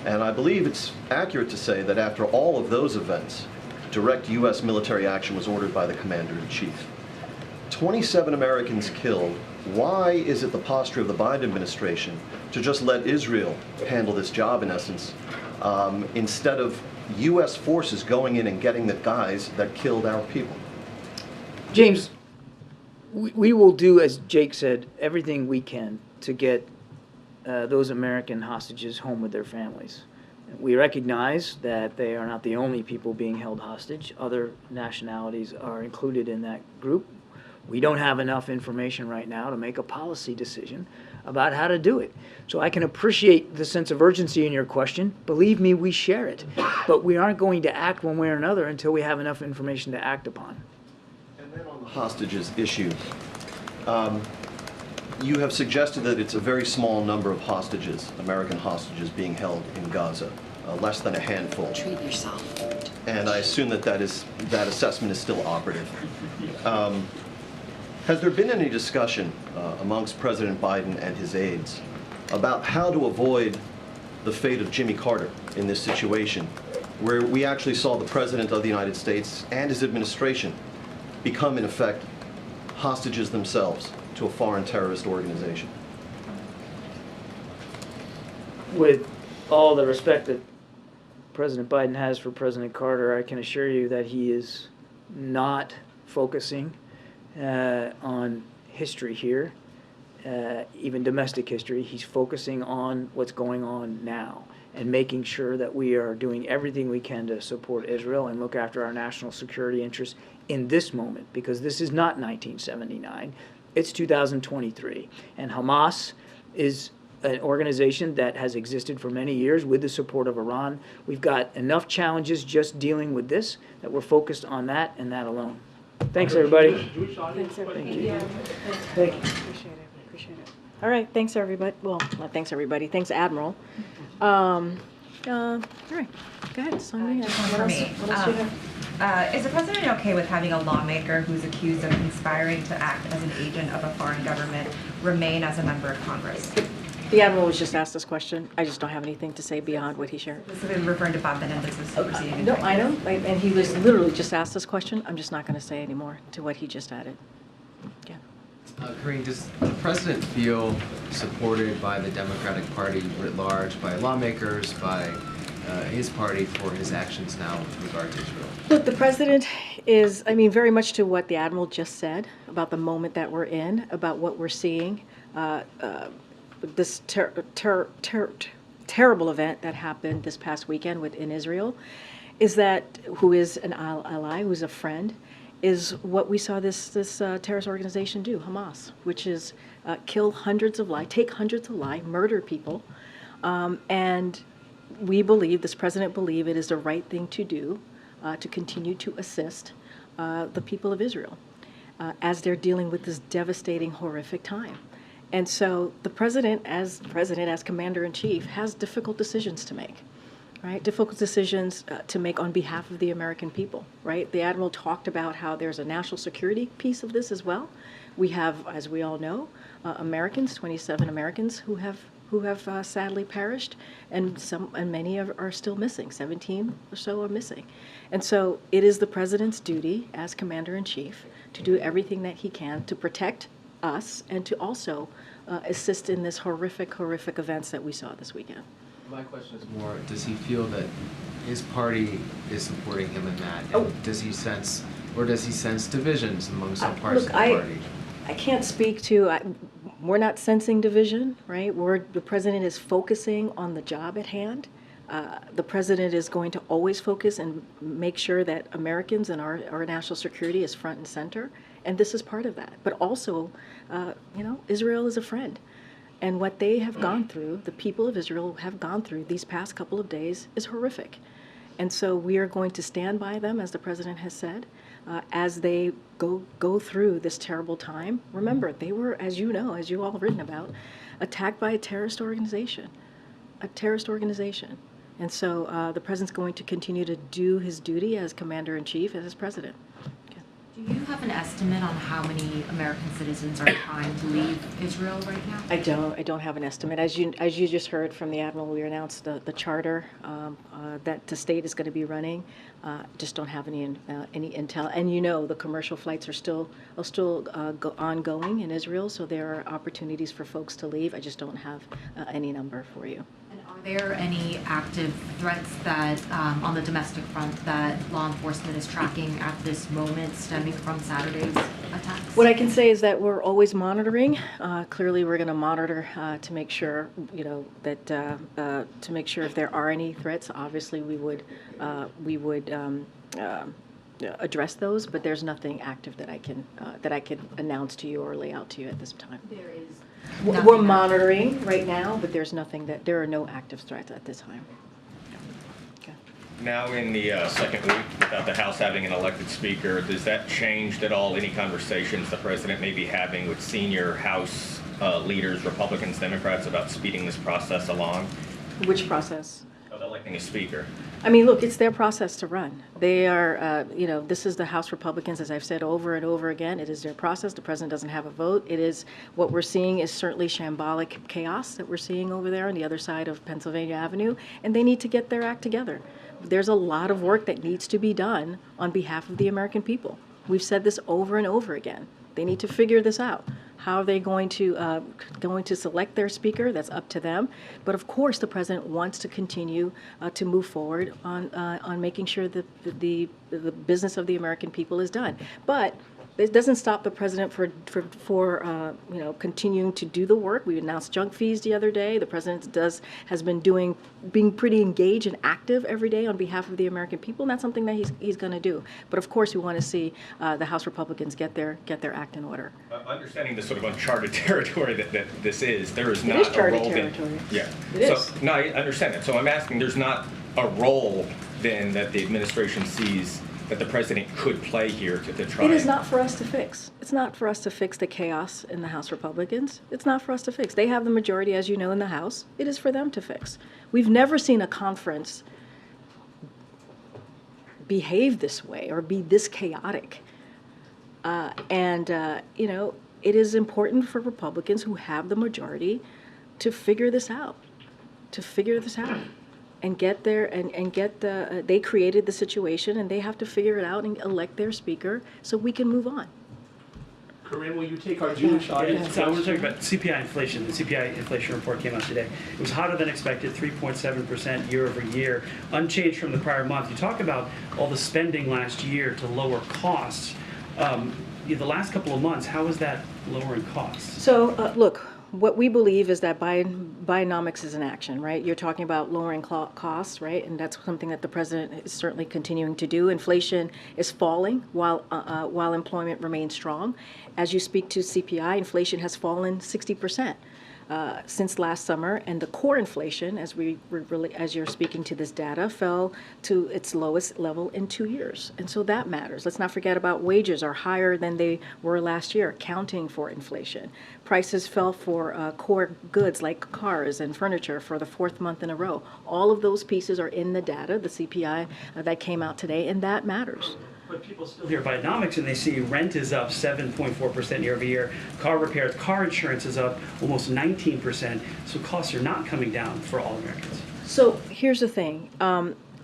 And I believe it's accurate to say that after all of those events, direct U.S. military action was ordered by the Commander-in-Chief. 27 Americans killed. Why is it the posture of the Biden administration to just let Israel handle this job, in essence, instead of U.S. forces going in and getting the guys that killed our people? James, we will do, as Jake said, everything we can to get those American hostages home with their families. We recognize that they are not the only people being held hostage. Other nationalities are included in that group. We don't have enough information right now to make a policy decision about how to do it. So I can appreciate the sense of urgency in your question. Believe me, we share it. But we aren't going to act one way or another until we have enough information to act upon. And then on the hostages issue, you have suggested that it's a very small number of hostages, American hostages, being held in Gaza, less than a handful. Treat yourself. And I assume that that assessment is still operative. Has there been any discussion amongst President Biden and his aides about how to avoid the fate of Jimmy Carter in this situation, where we actually saw the President of the United States and his administration become, in effect, hostages themselves to a foreign terrorist organization? With all the respect that President Biden has for President Carter, I can assure you that he is not focusing on history here, even domestic history. He's focusing on what's going on now and making sure that we are doing everything we can to support Israel and look after our national security interests in this moment, because this is not 1979, it's 2023. And Hamas is an organization that has existed for many years with the support of Iran. We've got enough challenges just dealing with this that we're focused on that and that alone. Thanks, everybody. Thanks, everybody. Thank you. Thank you. Appreciate it. Appreciate it. All right. Thanks, everybody. Well, not thanks, everybody. Thanks, Admiral. All right. Go ahead, Sonia. Just one for me. What else do you have? Is the president okay with having a lawmaker who's accused of conspiring to act as an agent of a foreign government remain as a member of Congress? The Admiral was just asked this question. I just don't have anything to say beyond what he shared. This has been referring to Bob Menendez's proceeding. No, I know. And he was literally just asked this question. I'm just not going to say any more to what he just added. Yeah. Karine, does the president feel supported by the Democratic Party writ large, by lawmakers, by his party for his actions now with regard to Israel? Look, the president is, very much to what the Admiral just said about the moment that we're in, about what we're seeing. This terrible event that happened this past weekend in Israel, is that who is an ally, who's a friend, is what we saw this terrorist organization do, Hamas, which is kill hundreds of lives, take hundreds of lives, murder people, and we believe, this president believe, it is the right thing to do to continue to assist the people of Israel as they're dealing with this devastating, horrific time. And so the president, as commander-in-chief, has difficult decisions to make, right? Difficult decisions to make on behalf of the American people, right? The Admiral talked about how there's a national security piece of this as well. We have, as we all know, Americans, 27 Americans who have sadly perished, and many are still missing. 17 or so are missing. And so it is the president's duty as commander-in-chief to do everything that he can to protect us and to also assist in this horrific events that we saw this weekend. My question is more, does he feel that his party is supporting him in that? And does he sense divisions among some parts of the party? I can't speak to, we're not sensing division, right? The president is focusing on the job at hand. The president is going to always focus and make sure that Americans and our national security is front and center. And this is part of that. But also, Israel is a friend. And what they have gone through, the people of Israel have gone through these past couple of days, is horrific. And so we are going to stand by them, as the president has said, as they go through this terrible time. Remember, they were, as you know, as you all have written about, attacked by a terrorist organization. And so the president's going to continue to do his duty as commander-in-chief, as his president. Do you have an estimate on how many American citizens are trying to leave Israel right now? I don't have an estimate. As you just heard from the Admiral, we announced the charter that the state is going to be running. Just don't have any intel. And the commercial flights are still ongoing in Israel, so there are opportunities for folks to leave. I just don't have any number for you. Are there any active threats that, on the domestic front, that law enforcement is tracking at this moment stemming from Saturday's attacks? What I can say is that we're always monitoring. Clearly, we're going to monitor to make sure, that to make sure if there are any threats. Obviously, we would address those, but there's nothing active that I can announce to you or lay out to you at this time. There is We're monitoring right now, but there are no active threats at this time. Now in the second week, without the House having an elected speaker, does that change at all any conversations the president may be having with senior House leaders, Republicans, Democrats, about speeding this process along? Which process? Of electing a speaker. I mean, look, it's their process to run. They are, this is the House Republicans, as I've said over and over again. It is their process. The president doesn't have a vote. It is, what we're seeing is certainly shambolic chaos that we're seeing over there on the other side of Pennsylvania Avenue, and they need to get their act together. There's a lot of work that needs to be done on behalf of the American people. We've said this over and over again. They need to figure this out. How are they going to select their speaker? That's up to them. But of course, the president wants to continue to move forward on making sure that the business of the American people is done. But it doesn't stop the president for continuing to do the work. We announced junk fees the other day. The president has been being pretty engaged and active every day on behalf of the American people, and that's something that he's going to do. But of course, we want to see the House Republicans get their act in order. Understanding the sort of uncharted territory that this is, there is It not is a charted role. territory. Yeah. It So is. no, I understand that. So I'm asking, there's not a role then that the administration sees that the president could play here to try. It is not for us to fix. It's not for us to fix the chaos in the House Republicans. It's not for us to fix. They have the majority, as you know, in the House. It is for them to fix. We've never seen a conference behave this way or be this chaotic. It is important for Republicans who have the majority to figure this out, and get there and get they created the situation and they have to figure it out and elect their speaker so we can move on. Karine, will you take our Jewish audience? So we're talking about CPI inflation. The CPI inflation report came out today. It was hotter than expected, 3.7% year over year, unchanged from the prior month. You talk about all the spending last year to lower costs. The last couple of months, how is that lowering costs? So, look, what we believe is that Bidenomics is an action, right? You're talking about lowering costs, right? And that's something that the president is certainly continuing to do. Inflation is falling while employment remains strong. As you speak to CPI, inflation has fallen 60%. Since last summer, and the core inflation, as you're speaking to this data, fell to its lowest level in 2 years, and so that matters. Let's not forget about wages are higher than they were last year, accounting for inflation. Prices fell for core goods like cars and furniture for the fourth month in a row. All of those pieces are in the data, the CPI that came out today, and that matters. But people still hear Bidenomics and they see rent is up 7.4% year over year. Car repairs, car insurance is up almost 19%. So costs are not coming down for all Americans. So here's the thing.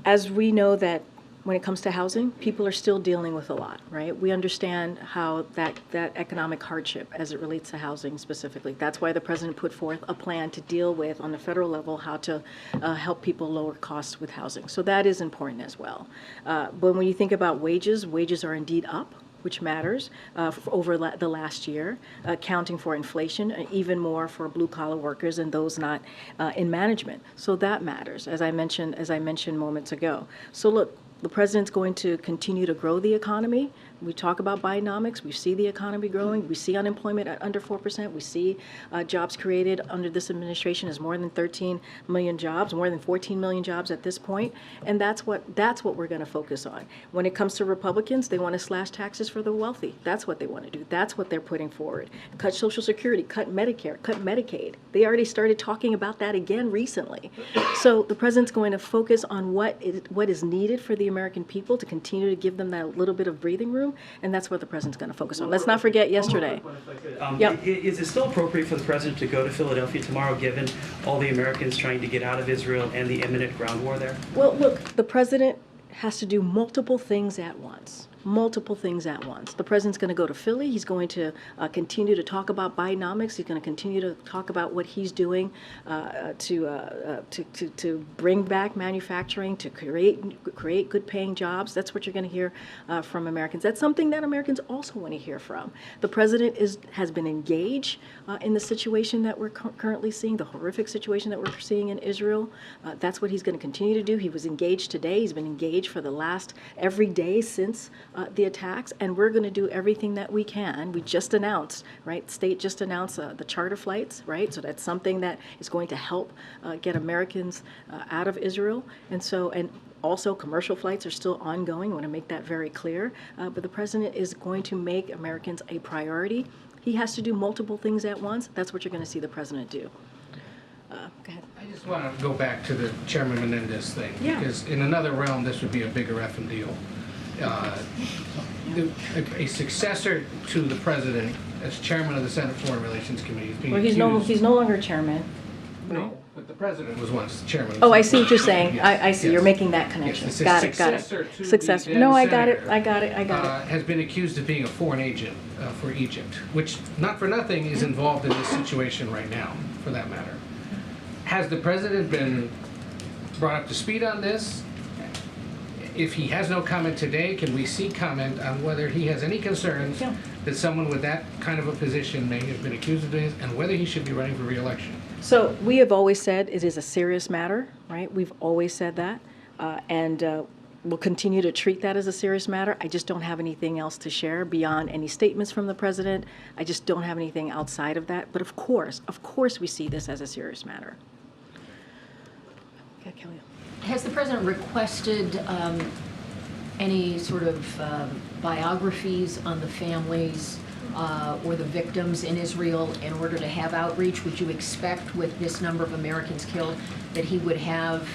As we know that when it comes to housing, people are still dealing with a lot, right? We understand how that economic hardship as it relates to housing specifically. That's why the president put forth a plan to deal with, on the federal level, how to help people lower costs with housing. So that is important as well. But when you think about wages are indeed up, which matters over the last year, accounting for inflation, even more for blue-collar workers and those not in management. So that matters, as I mentioned moments ago. So look, the president's going to continue to grow the economy. We talk about Bidenomics. We see the economy growing. We see unemployment at under 4%. We see jobs created under this administration as more than 13 million jobs, more than 14 million jobs at this point. And that's what we're going to focus on. When it comes to Republicans, they want to slash taxes for the wealthy. That's what they want to do. That's what they're putting forward. Cut Social Security, cut Medicare, cut Medicaid. They already started talking about that again recently. So the president's going to focus on what is needed for the American people to continue to give them that little bit of breathing room. And that's what the president's going to focus on. Let's not forget yesterday. Is it still appropriate for the president to go to Philadelphia tomorrow, given all the Americans trying to get out of Israel and the imminent ground war there? Well, look, the president has to do multiple things at once. The president's going to go to Philly. He's going to continue to talk about Bidenomics. He's going to continue to talk about what he's doing to bring back manufacturing, to create good-paying jobs. That's what you're going to hear from Americans. That's something that Americans also want to hear from. The president has been engaged in the situation that we're currently seeing, the horrific situation that we're seeing in Israel. That's what he's going to continue to do. He was engaged today. He's been engaged for the last every day since the attacks, and we're going to do everything that we can. We just announced, right? State just announced the charter flights, right? So that's something that is going to help get Americans out of Israel, and also commercial flights are still ongoing. I want to make that very clear. But the president is going to make Americans a priority. He has to do multiple things at once. That's what you're going to see the president do. Go ahead. I just want to go back to the Chairman Menendez thing, Yeah. because in another realm, this would be a bigger effing deal. A successor to the president as chairman of the Senate Foreign Relations Committee is being Well, accused. he's no longer chairman. No, but the president was once chairman. Of Oh, the I Senate see what you're Foreign saying. Relations. I see. Yes. You're making that connection. Yes, the Got it. successor to the Successor. then No, I got it. senator, I got it. has been accused of being a foreign agent for Egypt, which, not for nothing, is involved in this situation right now, for that matter. Has the president been brought up to speed on this? If he has no comment today, can we seek comment on whether he has any concerns that someone with that kind of a position may have been accused of this, and whether he should be running for re-election? So we have always said it is a serious matter, right? We've always said that, and we'll continue to treat that as a serious matter. I just don't have anything else to share beyond any statements from the president. I just don't have anything outside of that. But of course, we see this as a serious matter. Okay, Kelly. Has the president requested any sort of biographies on the families or the victims in Israel in order to have outreach? Would you expect, with this number of Americans killed, that he would have,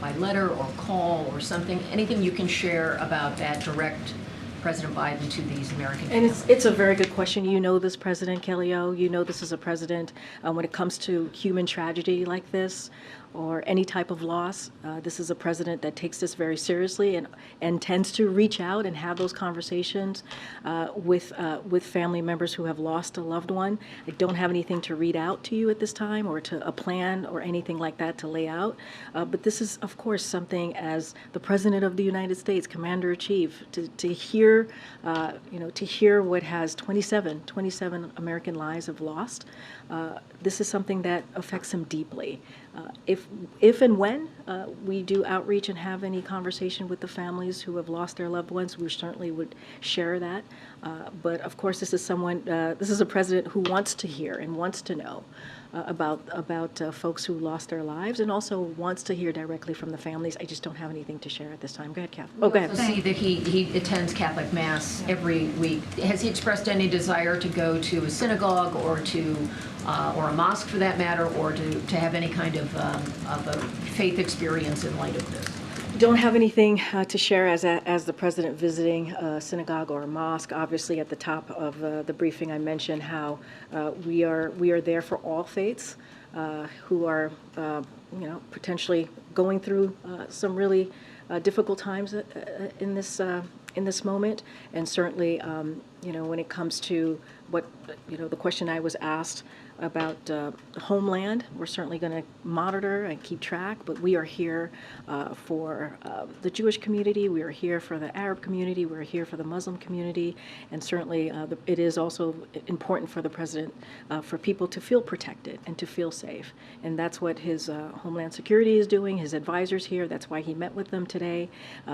by letter or call or something, anything you can share about that, direct President Biden to these American And families? it's a very good question. You know this President, Kelly O. You know this is a president when it comes to human tragedy like this or any type of loss. This is a president that takes this very seriously and tends to reach out and have those conversations with family members who have lost a loved one. I don't have anything to read out to you at this time, or to a plan or anything like that to lay out. But this is, of course, something as the President of the United States, Commander-in-Chief, to hear, to hear what has 27 American lives have lost. This is something that affects him deeply. If and when we do outreach and have any conversation with the families who have lost their loved ones, we certainly would share that. But of course, this is a president who wants to hear and wants to know about folks who lost their lives, and also wants to hear directly from the families. I just don't have anything to share at this time. Go ahead, Kath. Oh, go ahead. We also see that he attends Catholic Mass every week. Has he expressed any desire to go to a synagogue or a mosque, for that matter, or to have any kind of a faith experience in light of this? Don't have anything to share as the president visiting a synagogue or a mosque. Obviously, at the top of the briefing, I mentioned how we are there for all faiths who are potentially going through some really difficult times in this moment. And certainly, when it comes to what the question I was asked about the homeland, we're certainly going to monitor and keep track, but we are here for the Jewish community, we are here for the Arab community, we're here for the Muslim community, and certainly it is also important for the president for people to feel protected and to feel safe. And that's what his Homeland Security is doing, his advisors here, that's why he met with them today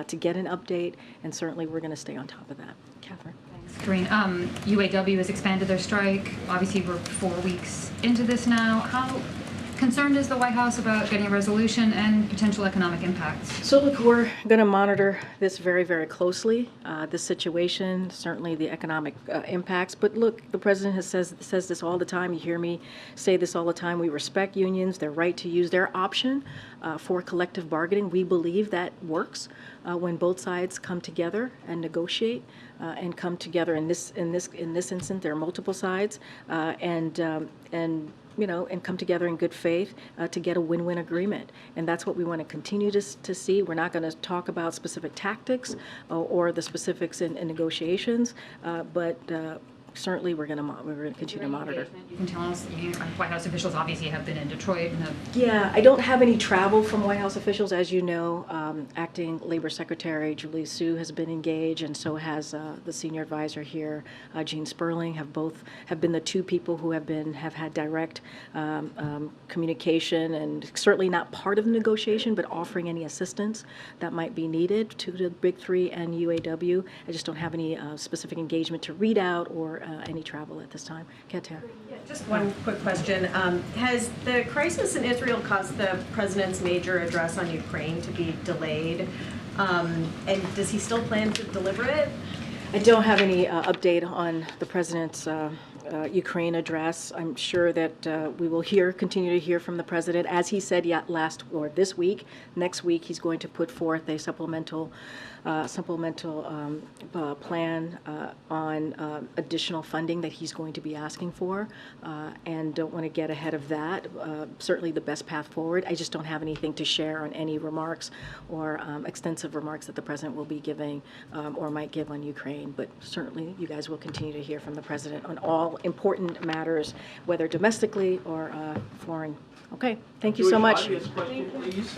to get an update, and certainly we're going to stay on top of that. Catherine. Karine, UAW has expanded their strike. Obviously, we're 4 weeks into this now. How concerned is the White House about getting a resolution and potential economic impacts? So look, we're going to monitor this very, very closely, this situation, certainly the economic impacts. But look, the president says this all the time. You hear me say this all the time. We respect unions, their right to use their option for collective bargaining. We believe that works when both sides come together and negotiate and come together. In this instance, there are multiple sides, and come together in good faith to get a win-win agreement. And that's what we want to continue to see. We're not going to talk about specific tactics or the specifics in negotiations, but certainly we're going to continue to monitor. You can tell us, White House officials obviously have been in Detroit and have. Yeah, I don't have any travel from White House officials. As you know, Acting Labor Secretary Julie Su has been engaged, and so has the senior advisor here, Gene Sperling, have been the two people who have had direct communication, and certainly not part of the negotiation, but offering any assistance that might be needed to the Big Three and UAW. I just don't have any specific engagement to read out or any travel at this time. Katia. Just one quick question. Has the crisis in Israel caused the president's major address on Ukraine to be delayed? And does he still plan to deliver it? I don't have any update on the president's Ukraine address. I'm sure that we will continue to hear from the president. As he said this week, next week he's going to put forth a supplemental plan on additional funding that he's going to be asking for, and don't want to get ahead of that. Certainly the best path forward. I just don't have anything to share on any remarks or extensive remarks that the president will be giving or might give on Ukraine, but certainly you guys will continue to hear from the president on all important matters, whether domestically or foreign. Okay, thank you so much. Question, please.